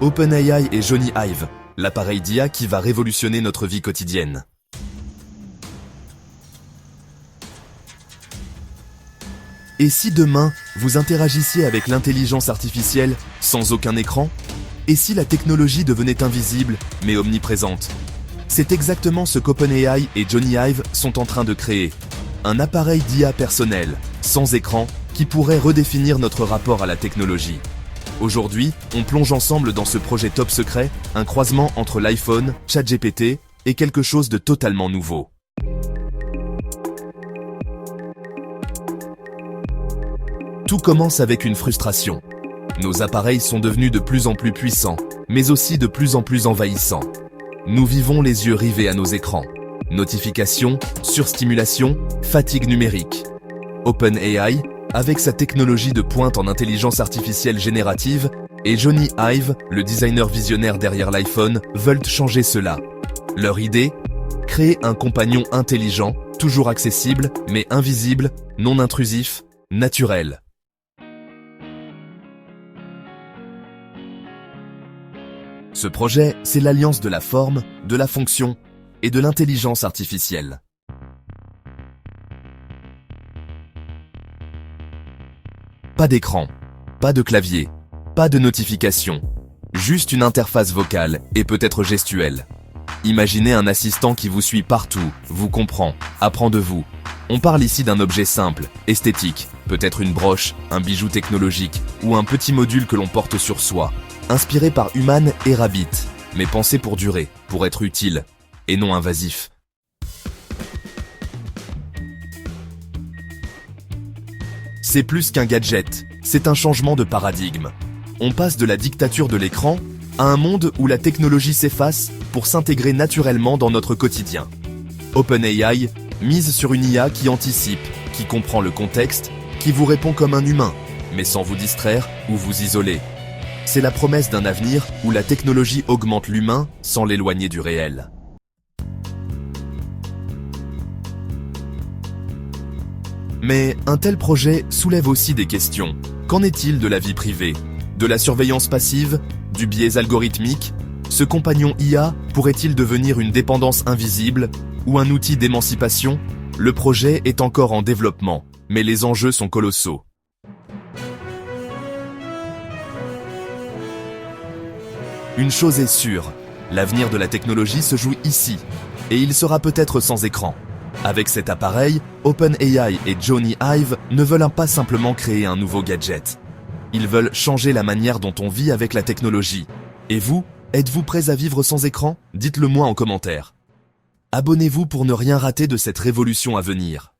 OpenAI et Jony Ive, l'appareil d'IA qui va révolutionner notre vie quotidienne. Et si demain, vous interagissiez avec l'intelligence artificielle sans aucun écran? Et si la technologie devenait invisible, mais omniprésente? C'est exactement ce qu'OpenAI et Jony Ive sont en train de créer. Un appareil d'IA personnel, sans écran, qui pourrait redéfinir notre rapport à la technologie. Aujourd'hui, on plonge ensemble dans ce projet top secret, un croisement entre l'iPhone, ChatGPT et quelque chose de totalement nouveau. Tout commence avec une frustration. Nos appareils sont devenus de plus en plus puissants, mais aussi de plus en plus envahissants. Nous vivons les yeux rivés à nos écrans. Notifications, surstimulation, fatigue numérique. OpenAI, avec sa technologie de pointe en intelligence artificielle générative, et Jony Ive, le designer visionnaire derrière l'iPhone, veulent changer cela. Leur idée? Créer un compagnon intelligent, toujours accessible, mais invisible, non intrusif, naturel. Ce projet, c'est l'alliance de la forme, de la fonction et de l'intelligence artificielle. Pas d'écran, pas de clavier, pas de notification, juste une interface vocale et peut-être gestuelle. Imaginez un assistant qui vous suit partout, vous comprend, apprend de vous. On parle ici d'un objet simple, esthétique, peut-être une broche, un bijou technologique ou un petit module que l'on porte sur soi, inspiré par Human et Rabbit, mais pensé pour durer, pour être utile, et non invasif. C'est plus qu'un gadget, c'est un changement de paradigme. On passe de la dictature de l'écran à un monde où la technologie s'efface pour s'intégrer naturellement dans notre quotidien. OpenAI mise sur une IA qui anticipe, qui comprend le contexte, qui vous répond comme un humain, mais sans vous distraire ou vous isoler. C'est la promesse d'un avenir où la technologie augmente l'humain sans l'éloigner du réel. Mais un tel projet soulève aussi des questions. Qu'en est-il de la vie privée? De la surveillance passive? Du biais algorithmique? Ce compagnon IA pourrait-il devenir une dépendance invisible ou un outil d'émancipation? Le projet est encore en développement, mais les enjeux sont colossaux. Une chose est sûre, l'avenir de la technologie se joue ici, et il sera peut-être sans écran. Avec cet appareil, OpenAI et Jony Ive ne veulent pas simplement créer un nouveau gadget. Ils veulent changer la manière dont on vit avec la technologie. Et vous, êtes-vous prêts à vivre sans écran? Dites-le moi en commentaire. Abonnez-vous pour ne rien rater de cette révolution à venir.